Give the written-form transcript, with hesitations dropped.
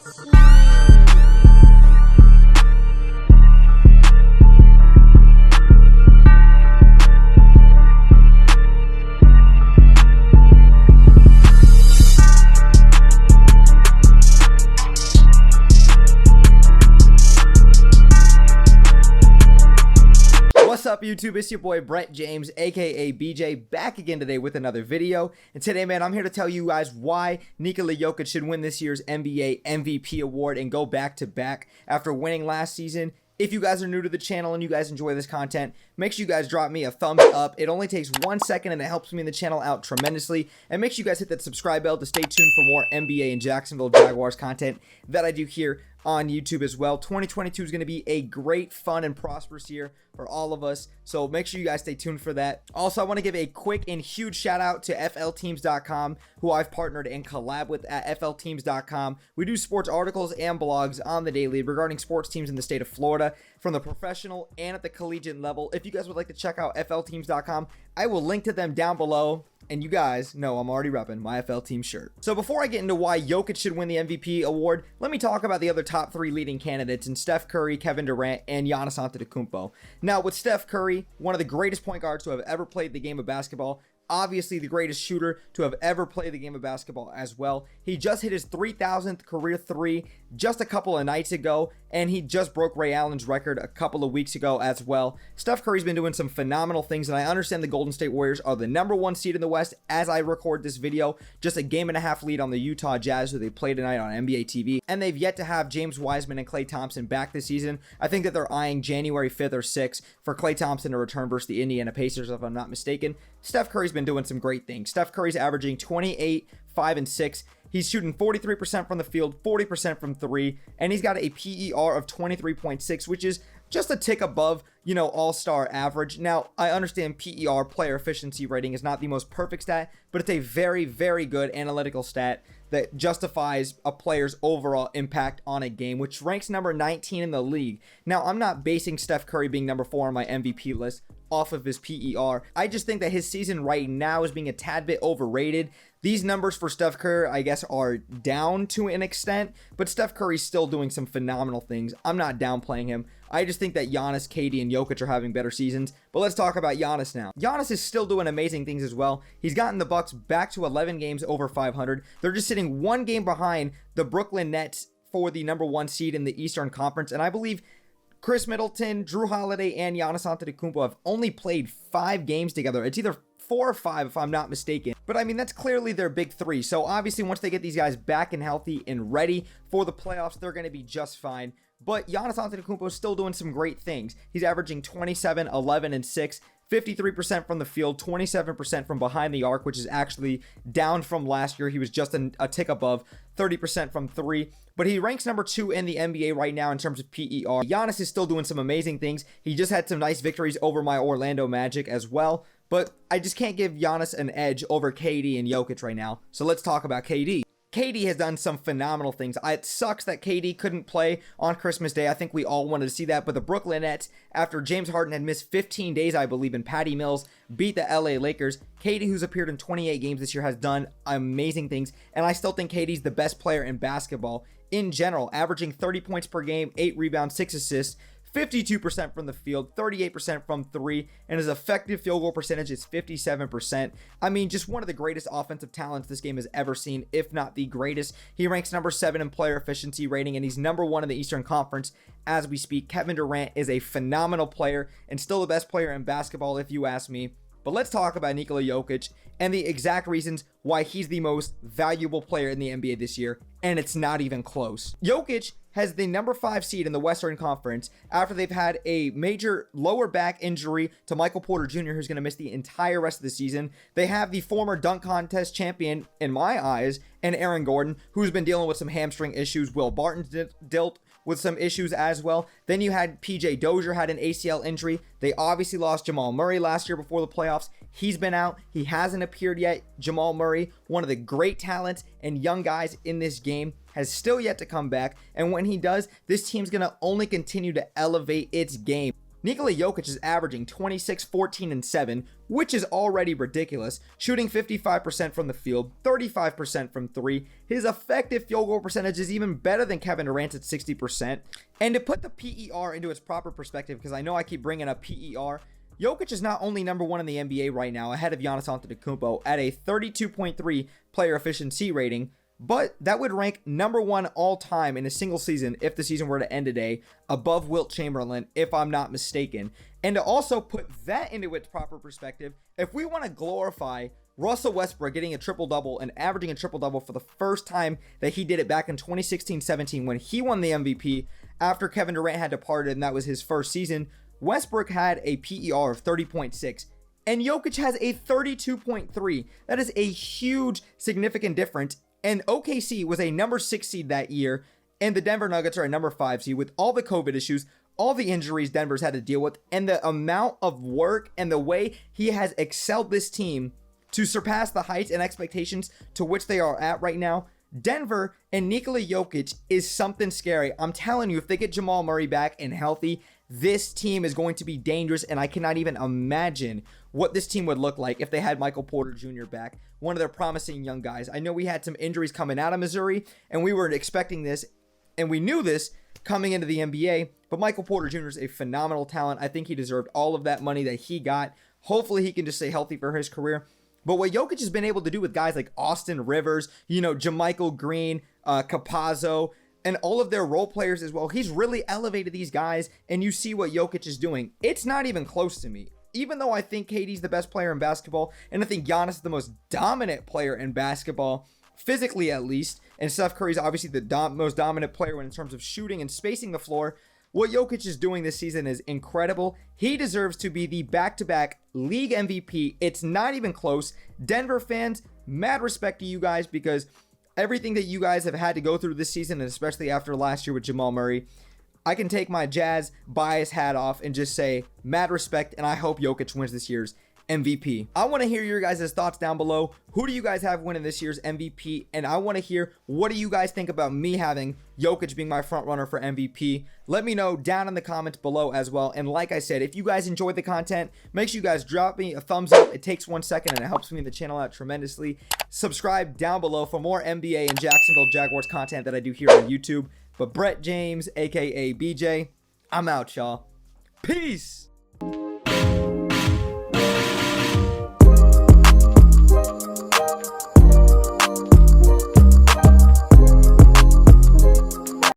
What's up, YouTube? It's your boy Brett James, aka BJ, back again today with another video. And today, man, I'm here to tell you guys why Nikola Jokic should win this year's NBA MVP award and go back-to-back after winning last season. If you guys are new to the channel and you guys enjoy this content, make sure you guys drop me a thumbs up. It only takes 1 second and it helps me and the channel out tremendously. And make sure you guys hit that subscribe bell to stay tuned for more NBA and Jacksonville Jaguars content that I do here on YouTube as well. 2022 is going to be a great, fun, and prosperous year for all of us, so make sure you guys stay tuned for that. Also, I want to give a quick and huge shout out to FLTeams.com, who I've partnered and collab with at FLTeams.com. We do sports articles and blogs on the daily regarding sports teams in the state of Florida, from the professional and at the collegiate level. If you guys would like to check out FLTeams.com, I will link to them down below. And you guys know I'm already repping my FL Team shirt. So before I get into why Jokic should win the MVP award, let me talk about the other top 3 leading candidates in Steph Curry, Kevin Durant, and Giannis Antetokounmpo. Now, with Steph Curry, one of the greatest point guards to have ever played the game of basketball, obviously the greatest shooter to have ever played the game of basketball as well. He just hit his 3,000th career 3 just a couple of nights ago, and he just broke Ray Allen's record a couple of weeks ago as well. Steph Curry's been doing some phenomenal things, and I understand the Golden State Warriors are the #1 seed in the West as I record this video, just a game and a half lead on the Utah Jazz, who they play tonight on NBA TV, and they've yet to have James Wiseman and Klay Thompson back this season. I think that they're eyeing January 5th or 6th for Klay Thompson to return versus the Indiana Pacers, if I'm not mistaken. Steph Curry's been doing some great things. Steph Curry's averaging 28, 5, and 6. He's shooting 43% from the field, 40% from 3, and he's got a PER of 23.6, which is just a tick above, all-star average. Now, I understand PER, player efficiency rating, is not the most perfect stat, but it's a very, very good analytical stat that justifies a player's overall impact on a game, which ranks number 19 in the league. Now, I'm not basing Steph Curry being number 4 on my MVP list off of his PER. I just think that his season right now is being a tad bit overrated. These numbers for Steph Curry, I guess, are down to an extent, but Steph Curry's still doing some phenomenal things. I'm not downplaying him. I just think that Giannis, KD, and Jokic are having better seasons. But let's talk about Giannis now. Giannis is still doing amazing things as well. He's gotten the Bucks back to 11 games over 500. They're just sitting 1 game behind the Brooklyn Nets for the #1 seed in the Eastern Conference. And I believe Chris Middleton, Drew Holiday, and Giannis Antetokounmpo have only played 5 games together. It's either 4 or 5 if I'm not mistaken. But I mean, that's clearly their big 3. So obviously once they get these guys back and healthy and ready for the playoffs, they're going to be just fine. But Giannis Antetokounmpo is still doing some great things. He's averaging 27, 11, and 6. 53% from the field, 27% from behind the arc, which is actually down from last year. He was just a tick above, 30% from 3. But he ranks #2 in the NBA right now in terms of PER. Giannis is still doing some amazing things. He just had some nice victories over my Orlando Magic as well. But I just can't give Giannis an edge over KD and Jokic right now. So let's talk about KD. KD has done some phenomenal things. It sucks that KD couldn't play on Christmas Day. I think we all wanted to see that. But the Brooklyn Nets, after James Harden had missed 15 days, I believe, and Patty Mills beat the LA Lakers, KD, who's appeared in 28 games this year, has done amazing things. And I still think KD's the best player in basketball in general, averaging 30 points per game, 8 rebounds, 6 assists, 52% from the field, 38% from 3, and his effective field goal percentage is 57%. I mean, just one of the greatest offensive talents this game has ever seen, if not the greatest. He ranks #7 in player efficiency rating, and he's #1 in the Eastern Conference as we speak. Kevin Durant is a phenomenal player and still the best player in basketball, if you ask me. But let's talk about Nikola Jokic and the exact reasons why he's the most valuable player in the NBA this year, and it's not even close. Jokic has the #5 seed in the Western Conference after they've had a major lower back injury to Michael Porter Jr., who's going to miss the entire rest of the season. They have the former dunk contest champion, in my eyes, and Aaron Gordon, who's been dealing with some hamstring issues. Will Barton dealt with some issues as well. Then you had PJ Dozier had an ACL injury. They obviously lost Jamal Murray last year before the playoffs. He's been out. He hasn't appeared yet. Jamal Murray, one of the great talents and young guys in this game, has still yet to come back. And when he does, this team's going to only continue to elevate its game. Nikola Jokic is averaging 26, 14, and 7, which is already ridiculous, shooting 55% from the field, 35% from 3. His effective field goal percentage is even better than Kevin Durant's at 60%. And to put the PER into its proper perspective, because I know I keep bringing up PER, Jokic is not only number 1 in the NBA right now, ahead of Giannis Antetokounmpo at a 32.3 player efficiency rating, but that would rank number 1 all time in a single season if the season were to end today, above Wilt Chamberlain, if I'm not mistaken. And to also put that into its proper perspective, if we want to glorify Russell Westbrook getting a triple-double and averaging a triple-double for the first time that he did it back in 2016-17 when he won the MVP after Kevin Durant had departed and that was his first season, Westbrook had a PER of 30.6. And Jokic has a 32.3. That is a huge, significant difference. And OKC was a number 6 seed that year, and the Denver Nuggets are a number 5 seed with all the COVID issues, all the injuries Denver's had to deal with, and the amount of work and the way he has excelled this team to surpass the heights and expectations to which they are at right now. Denver and Nikola Jokic is something scary. I'm telling you, if they get Jamal Murray back and healthy, this team is going to be dangerous, and I cannot even imagine what this team would look like if they had Michael Porter Jr. back, one of their promising young guys. I know we had some injuries coming out of Missouri, and we were expecting this, and we knew this coming into the NBA, but Michael Porter Jr. is a phenomenal talent. I think he deserved all of that money that he got. Hopefully he can just stay healthy for his career. But what Jokic has been able to do with guys like Austin Rivers, JaMychal Green, Campazzo, and all of their role players as well, he's really elevated these guys, and you see what Jokic is doing. It's not even close to me. Even though I think KD's the best player in basketball, and I think Giannis is the most dominant player in basketball, physically at least, and Steph Curry's obviously the most dominant player in terms of shooting and spacing the floor, what Jokic is doing this season is incredible. He deserves to be the back-to-back league MVP. It's not even close. Denver fans, mad respect to you guys, because everything that you guys have had to go through this season, and especially after last year with Jamal Murray, I can take my Jazz bias hat off and just say mad respect, and I hope Jokic wins this year's MVP. I want to hear your guys' thoughts down below. Who do you guys have winning this year's MVP? And I want to hear, what do you guys think about me having Jokic being my front runner for MVP? Let me know down in the comments below as well. And like I said, if you guys enjoyed the content, make sure you guys drop me a thumbs up. It takes 1 second and it helps me in the channel out tremendously. Subscribe down below for more NBA and Jacksonville Jaguars content that I do here on YouTube. But Brett James, aka BJ, I'm out, y'all. Peace.